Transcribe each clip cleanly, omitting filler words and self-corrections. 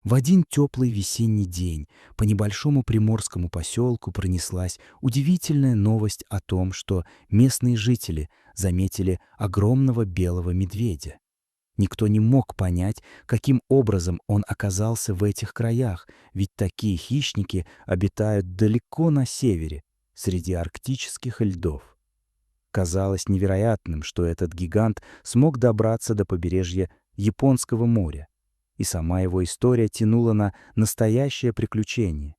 В один теплый весенний день по небольшому приморскому поселку пронеслась удивительная новость о том, что местные жители заметили огромного белого медведя. Никто не мог понять, каким образом он оказался в этих краях, ведь такие хищники обитают далеко на севере, среди арктических льдов. Казалось невероятным, что этот гигант смог добраться до побережья Японского моря, и сама его история тянула на настоящее приключение.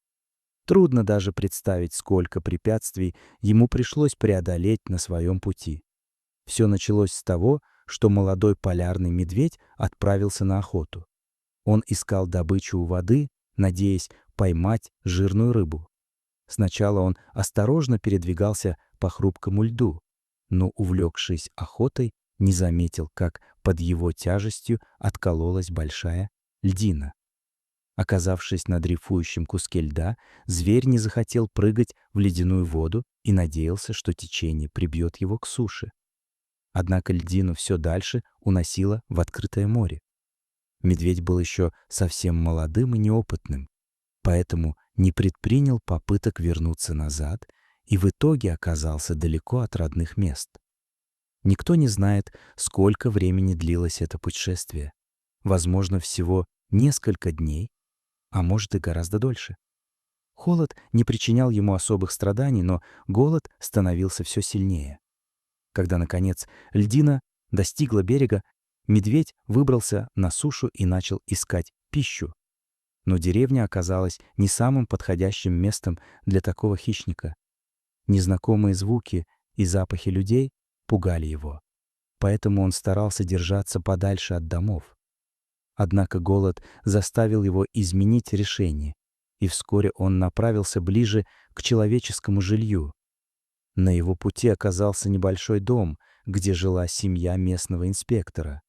Трудно даже представить, сколько препятствий ему пришлось преодолеть на своем пути. Все началось с того, что молодой полярный медведь отправился на охоту. Он искал добычу у воды, надеясь поймать жирную рыбу. Сначала он осторожно передвигался по хрупкому льду, но, увлекшись охотой, не заметил, как под его тяжестью откололась большая льдина. Оказавшись на дрейфующем куске льда, зверь не захотел прыгать в ледяную воду и надеялся, что течение прибьет его к суше. Однако льдину все дальше уносило в открытое море. Медведь был еще совсем молодым и неопытным, поэтому не предпринял попыток вернуться назад и в итоге оказался далеко от родных мест. Никто не знает, сколько времени длилось это путешествие. Возможно, всего несколько дней, а может и гораздо дольше. Холод не причинял ему особых страданий, но голод становился все сильнее. Когда, наконец, льдина достигла берега, медведь выбрался на сушу и начал искать пищу. Но деревня оказалась не самым подходящим местом для такого хищника. Незнакомые звуки и запахи людей пугали его, поэтому он старался держаться подальше от домов. Однако голод заставил его изменить решение, и вскоре он направился ближе к человеческому жилью. На его пути оказался небольшой дом, где жила семья местного инспектора.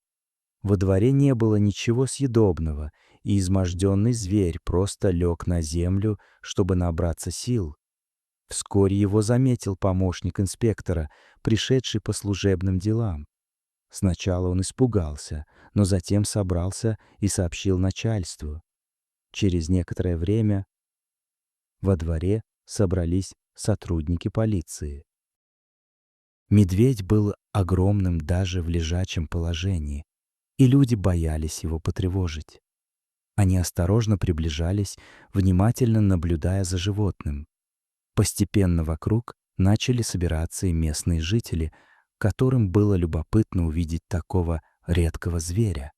Во дворе не было ничего съедобного, и изможденный зверь просто лег на землю, чтобы набраться сил. Вскоре его заметил помощник инспектора, пришедший по служебным делам. Сначала он испугался, но затем собрался и сообщил начальству. Через некоторое время во дворе собрались сотрудники полиции. Медведь был огромным даже в лежачем положении, и люди боялись его потревожить. Они осторожно приближались, внимательно наблюдая за животным. Постепенно вокруг начали собираться и местные жители, которым было любопытно увидеть такого редкого зверя.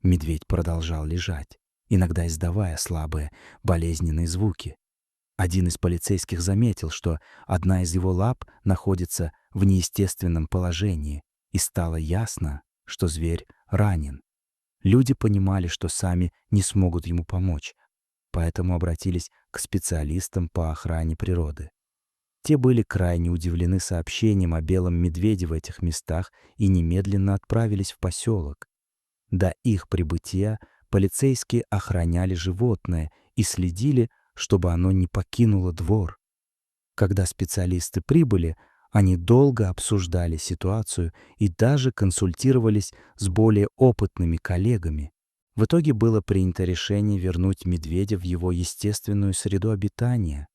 Медведь продолжал лежать, иногда издавая слабые, болезненные звуки. Один из полицейских заметил, что одна из его лап находится в неестественном положении, и стало ясно, что зверь ранен. Люди понимали, что сами не смогут ему помочь, поэтому обратились к специалистам по охране природы. Те были крайне удивлены сообщением о белом медведе в этих местах и немедленно отправились в поселок. До их прибытия полицейские охраняли животное и следили, чтобы оно не покинуло двор. Когда специалисты прибыли, они долго обсуждали ситуацию и даже консультировались с более опытными коллегами. В итоге было принято решение вернуть медведя в его естественную среду обитания.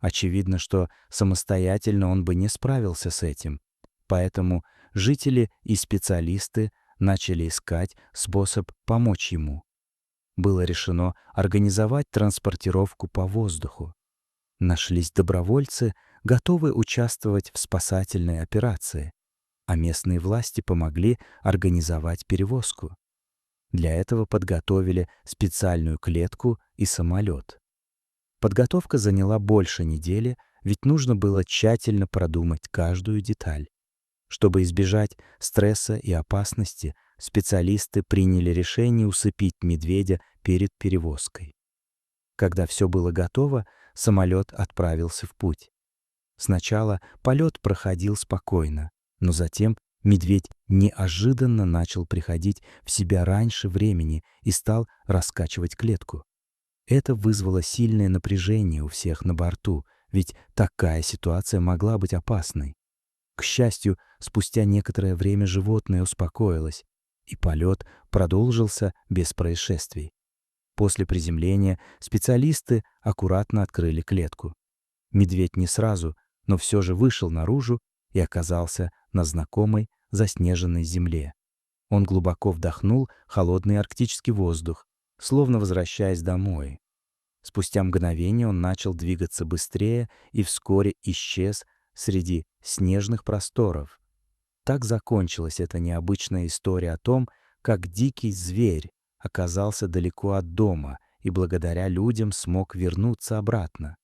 Очевидно, что самостоятельно он бы не справился с этим, поэтому жители и специалисты начали искать способ помочь ему. Было решено организовать транспортировку по воздуху. Нашлись добровольцы, готовые участвовать в спасательной операции, а местные власти помогли организовать перевозку. Для этого подготовили специальную клетку и самолет. Подготовка заняла больше недели, ведь нужно было тщательно продумать каждую деталь. Чтобы избежать стресса и опасности, специалисты приняли решение усыпить медведя перед перевозкой. Когда все было готово, самолет отправился в путь. Сначала полет проходил спокойно, но затем медведь неожиданно начал приходить в себя раньше времени и стал раскачивать клетку. Это вызвало сильное напряжение у всех на борту, ведь такая ситуация могла быть опасной. К счастью, спустя некоторое время животное успокоилось, и полет продолжился без происшествий. После приземления специалисты аккуратно открыли клетку. Медведь не сразу, но все же вышел наружу и оказался на знакомой заснеженной земле. Он глубоко вдохнул холодный арктический воздух, словно возвращаясь домой. Спустя мгновение он начал двигаться быстрее и вскоре исчез среди снежных просторов. Так закончилась эта необычная история о том, как дикий зверь оказался далеко от дома и благодаря людям смог вернуться обратно.